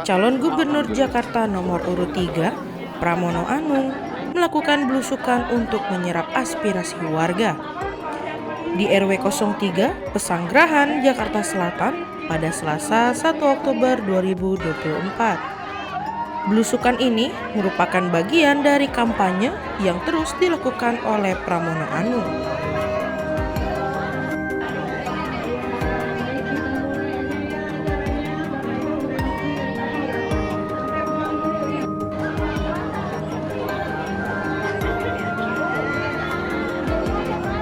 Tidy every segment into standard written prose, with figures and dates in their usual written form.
Calon Gubernur Jakarta nomor urut 3, Pramono Anung, melakukan belusukan untuk menyerap aspirasi warga di RW 03, Pesanggerahan, Jakarta Selatan pada Selasa 1 Oktober 2024. Belusukan ini merupakan bagian dari kampanye yang terus dilakukan oleh Pramono Anung.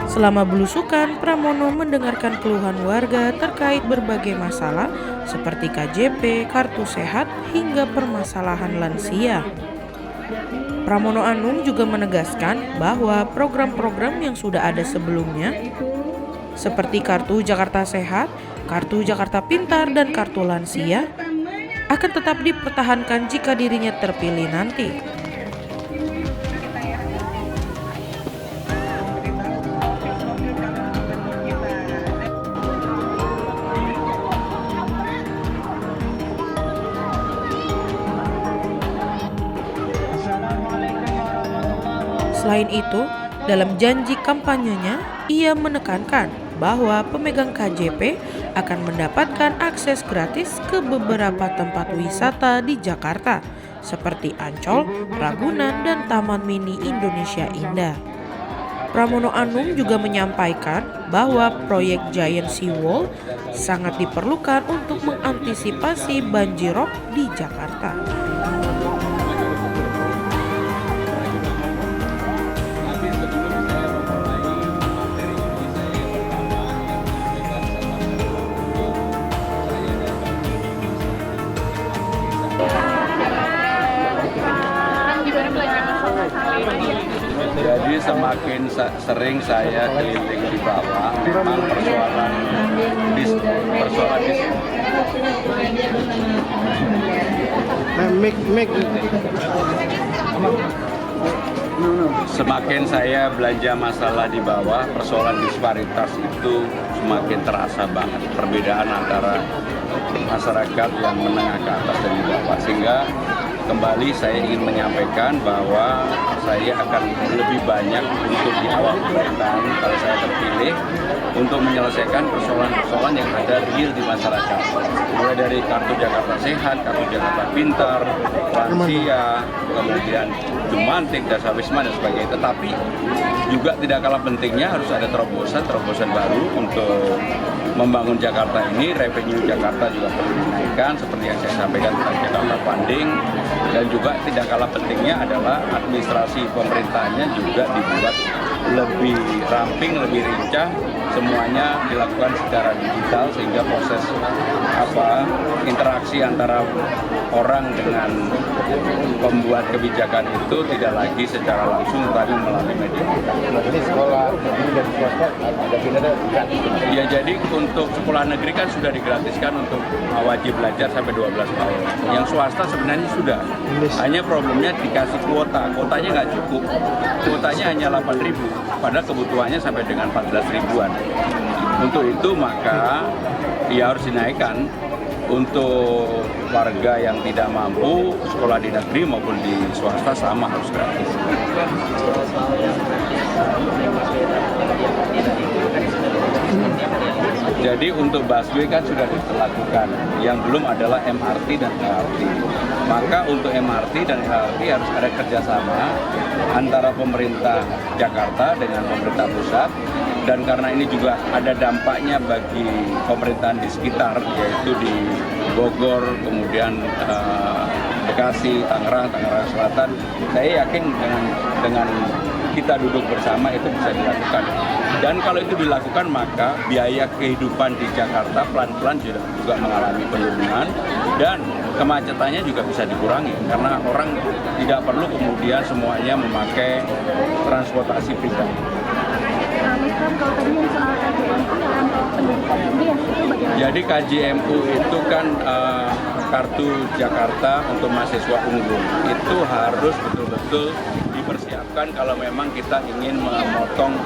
Selama belusukan, Pramono mendengarkan keluhan warga terkait berbagai masalah seperti KJP, kartu sehat, hingga permasalahan lansia. Pramono Anung juga menegaskan bahwa program-program yang sudah ada sebelumnya seperti Kartu Jakarta Sehat, Kartu Jakarta Pintar, dan Kartu Lansia akan tetap dipertahankan jika dirinya terpilih nanti. Selain itu, dalam janji kampanyenya, ia menekankan bahwa pemegang KJP akan mendapatkan akses gratis ke beberapa tempat wisata di Jakarta, seperti Ancol, Ragunan, dan Taman Mini Indonesia Indah. Pramono Anung juga menyampaikan bahwa proyek Giant Sea Wall sangat diperlukan untuk mengantisipasi banjirop di Jakarta. Jadi semakin sering saya keliling di bawah, memang persoalan semakin saya belanja masalah di bawah, persoalan disparitas itu semakin terasa banget perbedaan antara masyarakat yang menengah ke atas dan di bawah, sehingga kembali saya ingin menyampaikan bahwa saya akan lebih banyak untuk di awal pemerintahan kalau saya terpilih untuk menyelesaikan persoalan-persoalan yang ada real di masyarakat, mulai dari Kartu Jakarta Sehat, Kartu Jakarta Pintar, lansia, kemudian Jumantik, Dasar Wisma dan sebagainya. Tetapi juga tidak kalah pentingnya harus ada terobosan baru untuk membangun Jakarta ini. Revenue Jakarta juga perlu dinaikkan seperti yang saya sampaikan tentang Jakarta Funding, dan juga tidak kalah pentingnya adalah administrasi pemerintahnya juga dibuat lebih ramping, lebih lincah, semuanya dilakukan secara digital sehingga proses interaksi antara orang dengan pembuat kebijakan itu tidak lagi secara langsung tapi melalui media. Jadi sekolah negeri dan swasta ada pindah gratis. Ya, jadi untuk sekolah negeri kan sudah digratiskan untuk wajib belajar sampai 12 tahun. Yang swasta sebenarnya sudah. Hanya problemnya dikasih kuotanya nggak cukup. Kuotanya hanya 8.000, padahal kebutuhannya sampai dengan 14 ribuan. Untuk itu maka ya harus dinaikkan. Untuk warga yang tidak mampu sekolah di negeri maupun di swasta sama harus gratis. Jadi untuk busway kan sudah dilakukan, yang belum adalah MRT dan LRT. Maka untuk MRT dan LRT harus ada kerjasama antara pemerintah Jakarta dengan pemerintah pusat. Dan karena ini juga ada dampaknya bagi pemerintahan di sekitar, yaitu di Bogor, kemudian Bekasi, Tangerang Selatan, saya yakin dengan kita duduk bersama itu bisa dilakukan. Dan kalau itu dilakukan maka biaya kehidupan di Jakarta pelan-pelan juga mengalami penurunan dan kemacetannya juga bisa dikurangi karena orang tidak perlu kemudian semuanya memakai transportasi pribadi. Mas Pram, kalau tadi yang soal KJMU yang pendidikan tinggi ya, itu bagaimana? Jadi KJMU itu kan kartu Jakarta untuk mahasiswa unggul. Itu harus betul-betul dipersiapkan kalau memang kita ingin memotong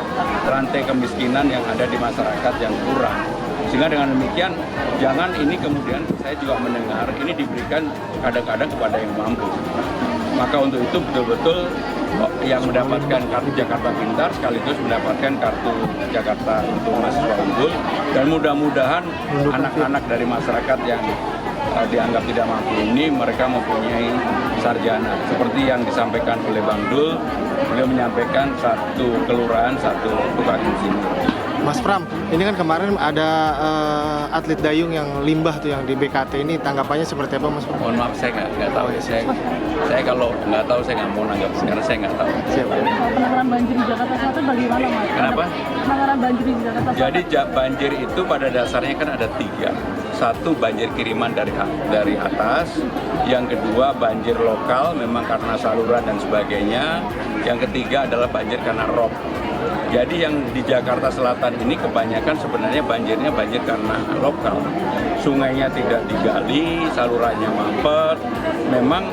rantai kemiskinan yang ada di masyarakat yang kurang. Sehingga dengan demikian, jangan ini kemudian saya juga mendengar ini diberikan kadang-kadang kepada yang mampu. Maka untuk itu betul-betul yang mendapatkan kartu Jakarta Pintar sekaligus mendapatkan kartu Jakarta untuk mahasiswa unggul, dan mudah-mudahan anak-anak dari masyarakat yang dianggap tidak mampu ini mereka mempunyai sarjana seperti yang disampaikan oleh Bang Dul. Beliau menyampaikan satu kelurahan satu tukang insinyur. Mas Pram, ini kan kemarin ada atlet dayung yang limbah tuh yang di BKT ini, tanggapannya seperti apa Mas Pram? Mohon maaf saya nggak tahu. Saya kalau nggak tahu saya nggak mau nanggap karena saya nggak tahu. Siap. Penanganan banjir di Jakarta Selatan bagaimana, Mas? Kenapa? Penanganan banjir di Jakarta Selatan. Jadi banjir itu pada dasarnya kan ada 3. Satu, banjir kiriman dari atas. Yang kedua, banjir lokal memang karena saluran dan sebagainya. Yang ketiga adalah banjir karena rob. Jadi yang di Jakarta Selatan ini kebanyakan sebenarnya banjirnya banjir karena lokal. Sungainya tidak digali, salurannya mampet. Memang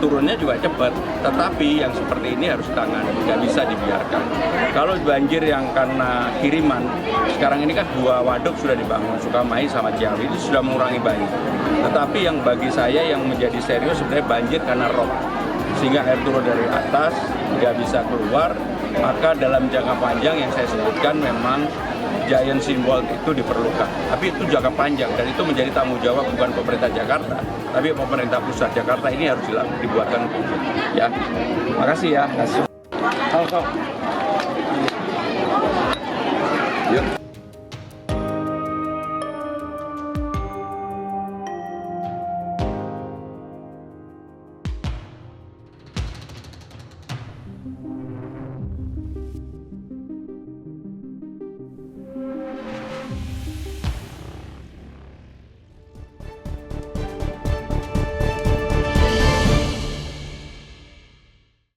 turunnya juga cepat, tetapi yang seperti ini harus ditangani, nggak bisa dibiarkan. Kalau banjir yang karena kiriman, sekarang ini kan 2 waduk sudah dibangun, Sukamai sama Ciawi, itu sudah mengurangi banjir. Tetapi yang bagi saya yang menjadi serius sebenarnya banjir karena rob, sehingga air turun dari atas nggak bisa keluar. Maka dalam jangka panjang yang saya sebutkan memang giant symbol itu diperlukan. Tapi itu jangka panjang dan itu menjadi tanggung jawab bukan pemerintah Jakarta, tapi pemerintah pusat Jakarta ini harus dibuatkan. Ya, makasih ya. Yuk.